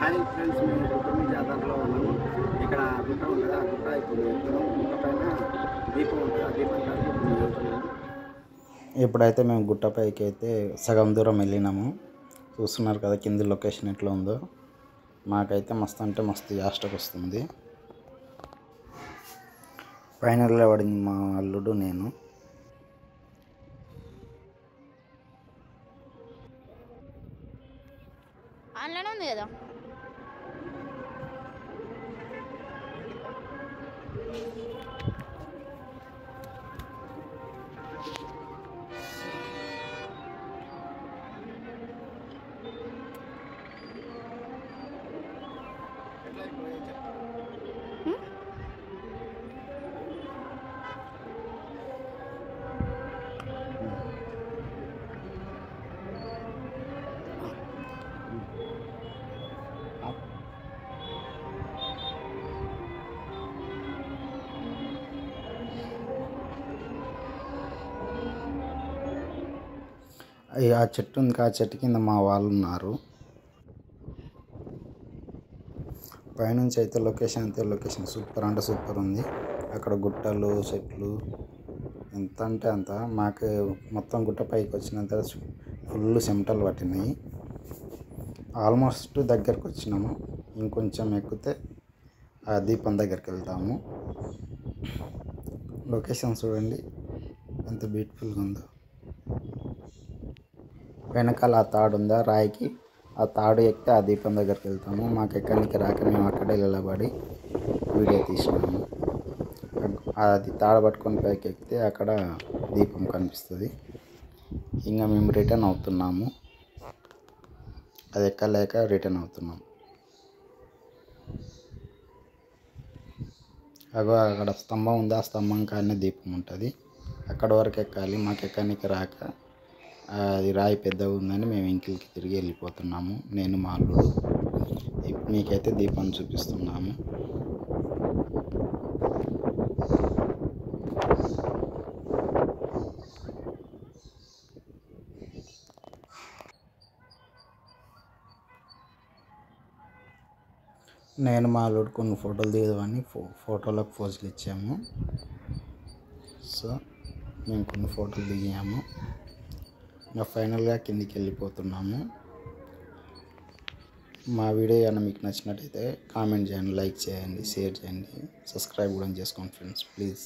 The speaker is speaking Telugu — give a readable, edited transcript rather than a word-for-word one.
హాయ్ ఫ్రెండ్స్, మేము గుట్టమి జాతరలో ఉన్నాము. ఇక్కడ గుట్ట ఉంటుంది. ఆ గుట్ట ఇప్పుడు వెళ్తున్నాం. గుట్ట పైన దీపం ఉంటుంది. ఆ దీపం కాడికి ఇప్పుడు మేము వెళ్తున్నాము. ఇప్పుడైతే మేము గుట్టపైకి అయితే సగం దూరం వెళ్ళినాము. చూస్తున్నారు కదా కింది లొకేషన్ ఎట్లా ఉందో. మాకైతే మస్తు అంటే మస్తు యాస్టకు వస్తుంది. ఫైనల్గా పడింది మా అల్లుడు నేను. ఆన్లైన్ ఉంది కదా. ఆ చెట్టు ఉంది. ఆ చెట్టు కింద మా వాళ్ళు ఉన్నారు. పైనుంచి అయితే లొకేషన్ సూపర్ అంటే సూపర్ ఉంది. అక్కడ గుట్టలు చెట్లు ఎంత అంటే అంత. మాకు మొత్తం గుట్ట పైకి వచ్చినంత ఫుల్ చెమటలు పట్టినాయి. ఆల్మోస్ట్ దగ్గరకు వచ్చినాము. ఇంకొంచెం ఎక్కితే ఆ దీపం దగ్గరికి వెళ్తాము. లొకేషన్ చూడండి ఎంత బ్యూటిఫుల్గా ఉందో. వెనకాల ఆ తాడు ఉందా రాయికి, ఆ తాడు ఎక్కితే ఆ దీపం దగ్గరికి వెళ్తాము. మాకు ఎక్కడికి రాక మేము అక్కడే నిలబడి వీడియో తీసినాము. అది తాడు పట్టుకొని పైకి ఎక్కితే అక్కడ దీపం కనిపిస్తుంది. ఇంకా మేము రిటర్న్ అవుతున్నాము. అది ఎక్కలేక రిటర్న్ అవుతున్నాం. అక్కడ స్తంభం ఉంది. ఆ స్తంభం కానీ దీపం ఉంటుంది. అక్కడ వరకు ఎక్కాలి. మాకు ఎక్కడికి రాక అది రాయి పెద్దగా ఉందని మేము ఇంటికి తిరిగి వెళ్ళిపోతున్నాము. నేను మా అల్లుడు మీకైతే దీపాన్ని చూపిస్తున్నాము. నేను మా అల్లుడు కొన్ని ఫోటోలు దిగదామని ఫోటోలకు పోజులు ఇచ్చాము. సో మేము కొన్ని ఫోటోలు దిగాము. ఇంకా ఫైనల్గా కిందికి వెళ్ళిపోతున్నాము. మా వీడియో ఏమైనా మీకు నచ్చినట్టయితే కామెంట్ చేయండి, లైక్ చేయండి, షేర్ చేయండి, సబ్స్క్రైబ్ కూడా చేసుకోండి ఫ్రెండ్స్ ప్లీజ్.